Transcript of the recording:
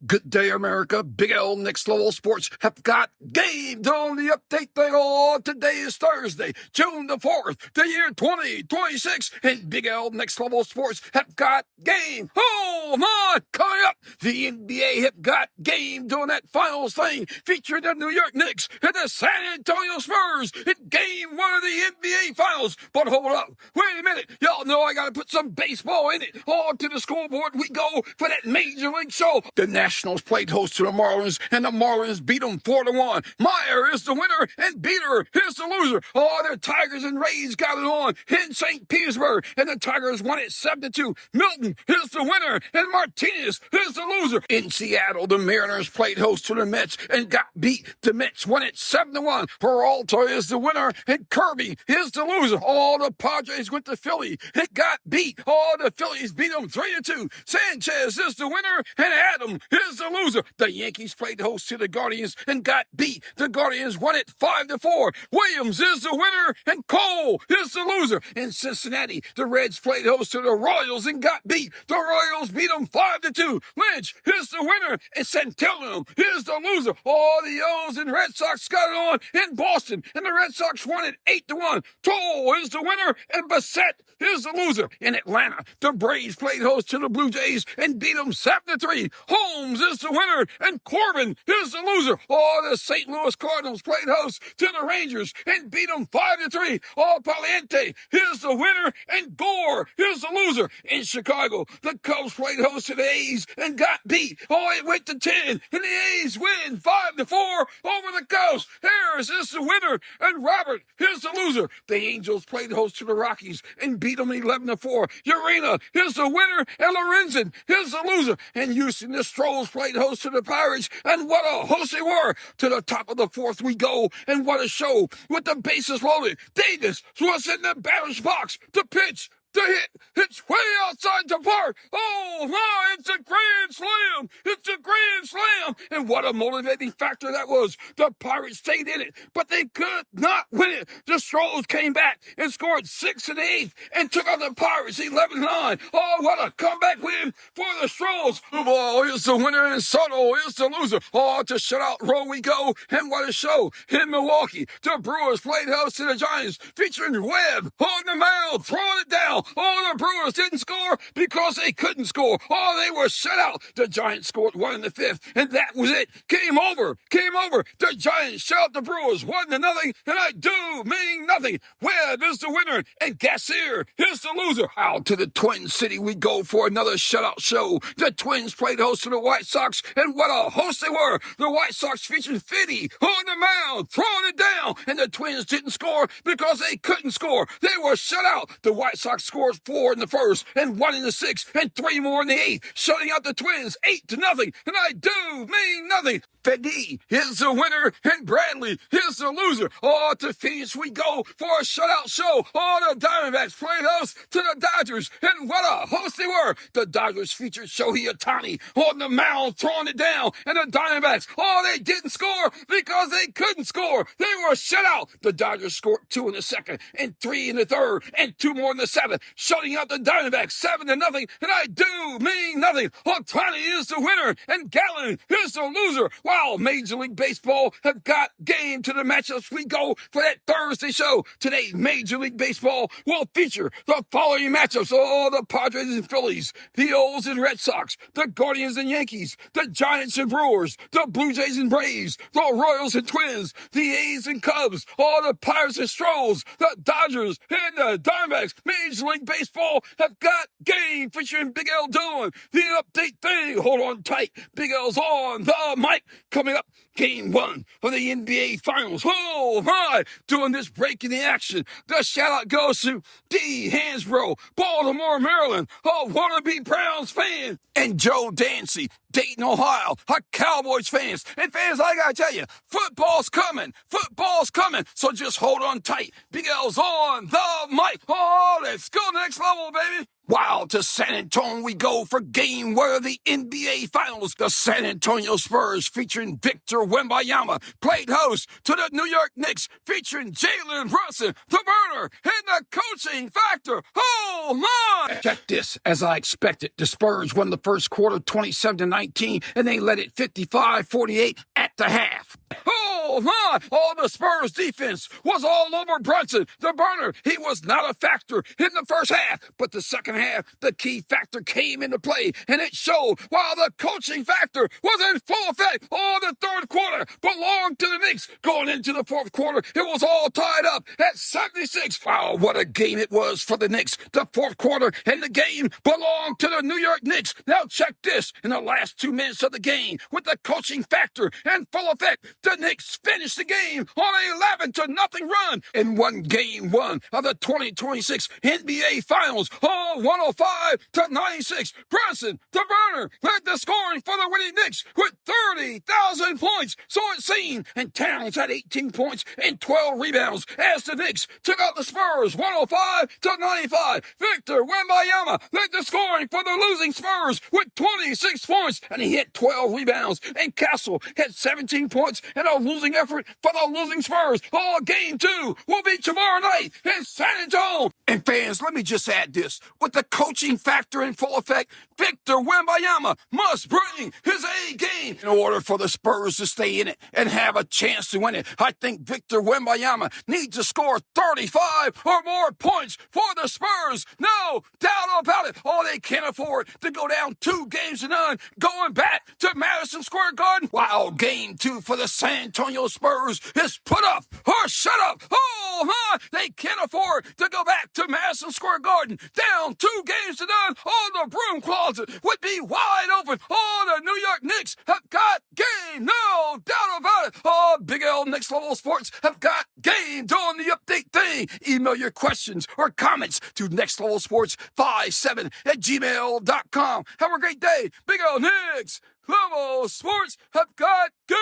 Good day, America. Big L Next Level Sports have got game on the update thing. Oh, today is Thursday, June the 4th, the year 2026, and Big L Next Level Sports have got game. Oh, my, coming up, the NBA have got game doing that finals thing featuring the New York Knicks and the San Antonio Spurs in game one of the NBA finals. But hold up, wait a minute. Y'all know I got to put some baseball in it. On to the scoreboard we go for that Major League show. The Nationals played host to the Marlins, and the Marlins beat them 4-1. Meyer is the winner, and Beater is the loser. Oh, the Tigers and Rays got it on in St. Petersburg, and the Tigers won it 7-2. Milton is the winner, and Martinez is the loser. In Seattle, the Mariners played host to the Mets and got beat. The Mets won it 7-1. Peralta is the winner, and Kirby is the loser. Oh, the Padres went to Philly and got beat. Oh, the Phillies beat them 3-2. Sanchez is the winner, and Adam is the loser. The Yankees played host to the Guardians and got beat. The Guardians won it 5-4. Williams is the winner, and Cole is the loser. In Cincinnati, the Reds played host to the Royals and got beat. The Royals beat them 5-2. Lynch is the winner, and Santillan is the loser. Oh, the O's and Red Sox got it on in Boston, and the Red Sox won it 8-1. Toll is the winner, and Bassett is the loser. In Atlanta, the Braves played host to the Blue Jays and beat them 7-3. Holmes is the winner, and Corbin is the loser. Oh, the St. Louis Cardinals played host to the Rangers and beat them 5-3. Oh, Paliente is the winner, and Gore is the loser. In Chicago, the Cubs played host to the A's and got beat. Oh, it went to 10, and the A's win 5-4 over the Cubs. Harris is the winner, and Robert is the loser. The Angels played host to the Rockies and beat them 11-4. Urena is the winner, and Lorenzen is the loser. In Houston, the Stros played host to the Pirates, and what a host they were. To the top of the fourth we go, and what a show with the bases loaded. Davis was in the batter's box. The pitch, the hit, it's way outside the park. Oh, my, it's a grand slam. It's a grand slam. And what a motivating factor that was. The Pirates stayed in it, but they could not win it. The Stros came back and scored 6 in the 8th and took out the Pirates 11-9. Oh, what a comeback win for the Stros. Oh, here's the winner, and Soto is the loser. Oh, to shutout row we go, and what a show. In Milwaukee, the Brewers played host to the Giants, featuring Webb on the mound, throwing it down. Oh, the Brewers didn't score because they couldn't score. Oh, they were shut out. The Giants scored 1 in the 5th, and that was it. Game over. The Giants shut out the Brewers 1-0, and I do mean nothing. Webb is the winner, and Gassier is the loser. Out to the Twin City we go for another shutout show. The Twins played host to the White Sox, and what a host they were. The White Sox featured Fitty on the mound, throwing it down, and the Twins didn't score because they couldn't score. They were shut out. The White Sox scored 4 in the 1st, and 1 in the 6th, and 3 more in the 8th, shutting out the Twins 8-0, and I do mean nothing. Fedde is the winner, and Bradley is the loser. Oh, to Phoenix we go for a shutout show. Oh, the Diamondbacks played host to the Dodgers, and what a host they were. The Dodgers featured Shohei Ohtani on the mound, throwing it down, and the Diamondbacks, oh, they didn't score because they couldn't score. They were shut out. The Dodgers scored 2 in the 2nd, and 3 in the 3rd, and 2 more in the 7th, shutting out the Diamondbacks 7-0, and I do mean nothing. Ohtani is the winner, and Gallen is the loser. Wow, Major League Baseball have got game to the matchups we go for that Thursday show. Today, Major League Baseball will feature the following matchups. Oh, the Padres and Phillies, the O's and Red Sox, the Guardians and Yankees, the Giants and Brewers, the Blue Jays and Braves, the Royals and Twins, the A's and Cubs, all the Pirates and Stros, the Dodgers and the Diamondbacks. Major League Baseball have got game featuring Big L doing the update thing. Hold on tight. Big L's on the mic. Coming up, game 1 of the NBA Finals. Oh, my. Doing this break in the action. The shout-out goes to D. Hansbrough, Baltimore, Maryland, a wannabe Browns fan, and Joe Dancy, Dayton, Ohio, a Cowboys fans. And fans, I gotta tell you, football's coming. So just hold on tight. Big L's on the mic. Oh, let's go next level, baby. Wow, to San Antonio we go for game one of the NBA Finals. The San Antonio Spurs featuring Victor Wembanyama played host to the New York Knicks featuring Jalen Brunson, the burner, and the coaching factor. Oh my! Check this. As I expected, the Spurs won the first quarter 27-19, and they led it 55-48 at the half. Oh my! All the Spurs defense was all over Brunson, the burner. He was not a factor in the first half, but the second half, the key factor came into play, and it showed while the coaching factor was in full effect. All the third quarter belonged to the Knicks. Going into the fourth quarter, it was all tied up at 76. Wow, what a game it was for the Knicks. The fourth quarter and the game belonged to the New York Knicks. Now check this. In the last 2 minutes of the game, with the coaching factor in full effect, the Knicks finished the game on an 11-0 run and won game one of the 2026 NBA Finals. Oh, 105-96. Brunson, the burner, led the scoring for the winning Knicks with 30,000 points. So it seemed, and Towns had 18 points and 12 rebounds as the Knicks took out the Spurs 105-95. Victor Wembanyama led the scoring for the losing Spurs with 26 points, and he hit 12 rebounds. And Castle had 17 points and a losing effort for the losing Spurs. Oh, game two will be tomorrow night in San Antonio. And fans, let me just add this. With the coaching factor in full effect, Victor Wembanyama must bring his A game in order for the Spurs to stay in it and have a chance to win it. I think Victor Wembanyama needs to score 35 or more points for the Spurs. No doubt about it. Oh, they can't afford to go down 2-0 going back to Madison Square Garden. Wow, game two for the San Antonio Spurs is put up or shut up. Oh, my, they can't afford to go back to Madison Square Garden down 2-0. Oh, the broom closet would be wide open. Oh, the New York Knicks have got game. No doubt about it. Oh, Big L Next Level Sports have got game doing the update thing. Email your questions or comments to nextlevelsports57@gmail.com. Have a great day. Big L Next Level Sports have got game.